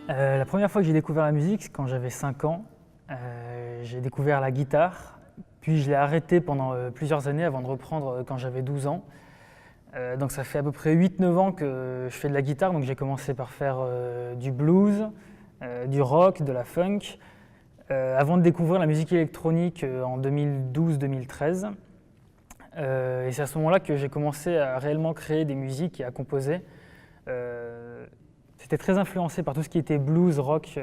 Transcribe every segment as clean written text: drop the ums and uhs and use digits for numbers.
La première fois que j'ai découvert la musique, c'est quand j'avais 5 ans. J'ai découvert la guitare, puis je l'ai arrêté pendant plusieurs années avant de reprendre quand j'avais 12 ans. Donc ça fait à peu près 8-9 ans que je fais de la guitare, donc j'ai commencé par faire du blues, du rock, de la funk, avant de découvrir la musique électronique en 2012-2013. Et c'est à ce moment-là que j'ai commencé à réellement créer des musiques et à composer. C'était très influencé par tout ce qui était blues, rock.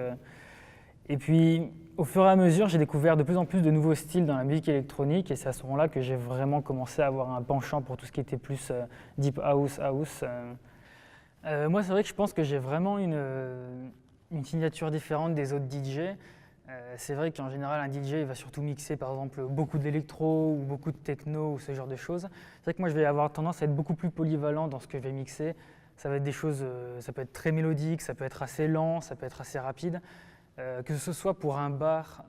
Et puis, au fur et à mesure, j'ai découvert de plus en plus de nouveaux styles dans la musique électronique. Et c'est à ce moment-là que j'ai vraiment commencé à avoir un penchant pour tout ce qui était plus deep house. Moi, c'est vrai que je pense que j'ai vraiment une signature différente des autres DJ. C'est vrai qu'en général, un DJ il va surtout mixer par exemple beaucoup d'électro ou beaucoup de techno ou ce genre de choses. C'est vrai que moi, je vais avoir tendance à être beaucoup plus polyvalent dans ce que je vais mixer. Ça va être des choses, ça peut être très mélodique, ça peut être assez lent, ça peut être assez rapide. Que ce soit pour un bar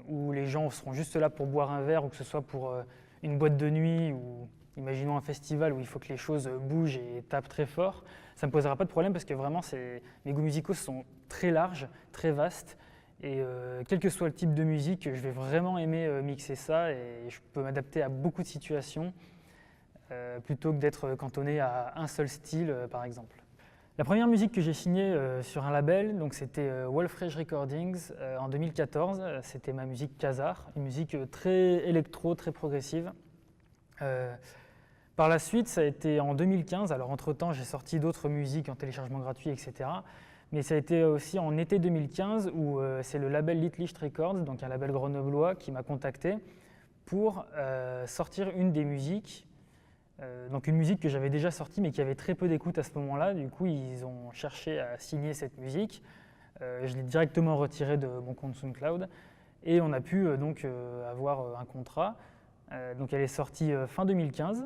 où les gens seront juste là pour boire un verre, ou que ce soit pour une boîte de nuit, ou imaginons un festival où il faut que les choses bougent et tapent très fort, ça ne me posera pas de problème parce que vraiment mes goûts musicaux sont très larges, très vastes. Et quel que soit le type de musique, je vais vraiment aimer mixer ça et je peux m'adapter à beaucoup de situations plutôt que d'être cantonné à un seul style par exemple. La première musique que j'ai signée sur un label, donc c'était Wolfrage Recordings en 2014. C'était ma musique Khazar, une musique très électro, très progressive. Par la suite, ça a été en 2015. Alors entre-temps, j'ai sorti d'autres musiques en téléchargement gratuit, etc. Mais ça a été aussi en été 2015 où c'est le label Litlicht Records, donc un label grenoblois, qui m'a contacté pour sortir une des musiques. Donc une musique que j'avais déjà sortie mais qui avait très peu d'écoute à ce moment-là. Du coup, ils ont cherché à signer cette musique. Je l'ai directement retirée de mon compte SoundCloud et on a pu avoir un contrat. Donc elle est sortie fin 2015.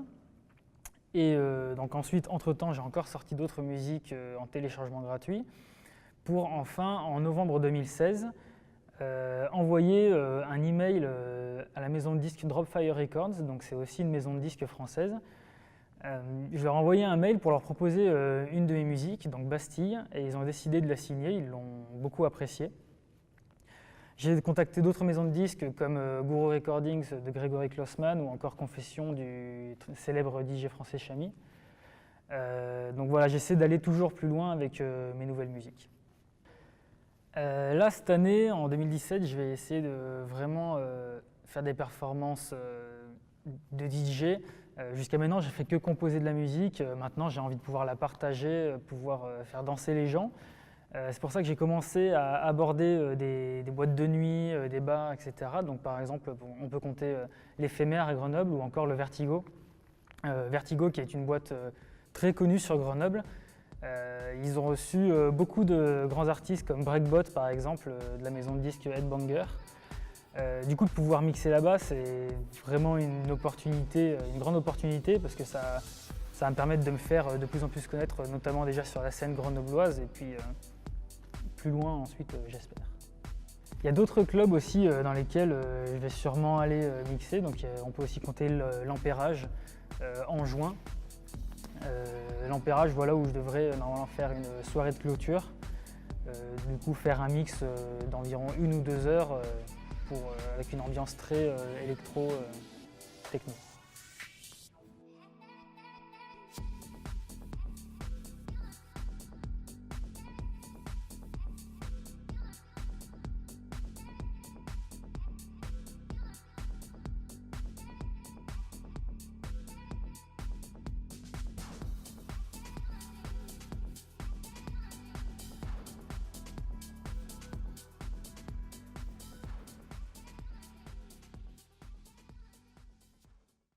Et donc ensuite, entre-temps, j'ai encore sorti d'autres musiques en téléchargement gratuit pour enfin, en novembre 2016, envoyer un email à la maison de disques Dropfire Records. Donc c'est aussi une maison de disques française. Je leur ai envoyé un mail pour leur proposer une de mes musiques, donc Bastille, et ils ont décidé de la signer, ils l'ont beaucoup appréciée. J'ai contacté d'autres maisons de disques comme Guru Recordings de Grégory Klossman ou encore Confession du célèbre DJ français Chami. Donc voilà, j'essaie d'aller toujours plus loin avec mes nouvelles musiques. Là, cette année, en 2017, je vais essayer de vraiment faire des performances de DJ. Jusqu'à maintenant, j'ai fait que composer de la musique. Maintenant, j'ai envie de pouvoir la partager, pouvoir faire danser les gens. C'est pour ça que j'ai commencé à aborder des boîtes de nuit, des bars, etc. Donc, par exemple, on peut compter l'Éphémère à Grenoble ou encore le Vertigo. Vertigo, qui est une boîte très connue sur Grenoble. Ils ont reçu beaucoup de grands artistes comme Breakbot, par exemple, de la maison de disques Headbanger. Du coup, de pouvoir mixer là-bas, c'est vraiment une opportunité, une grande opportunité parce que ça va me permettre de me faire de plus en plus connaître, notamment déjà sur la scène grenobloise et puis plus loin ensuite, j'espère. Il y a d'autres clubs aussi dans lesquels je vais sûrement aller mixer. Donc on peut aussi compter l'Ampérage en juin. L'Ampérage, voilà où je devrais normalement faire une soirée de clôture. Du coup, faire un mix d'environ 1 ou 2 heures avec une ambiance très électro-techno.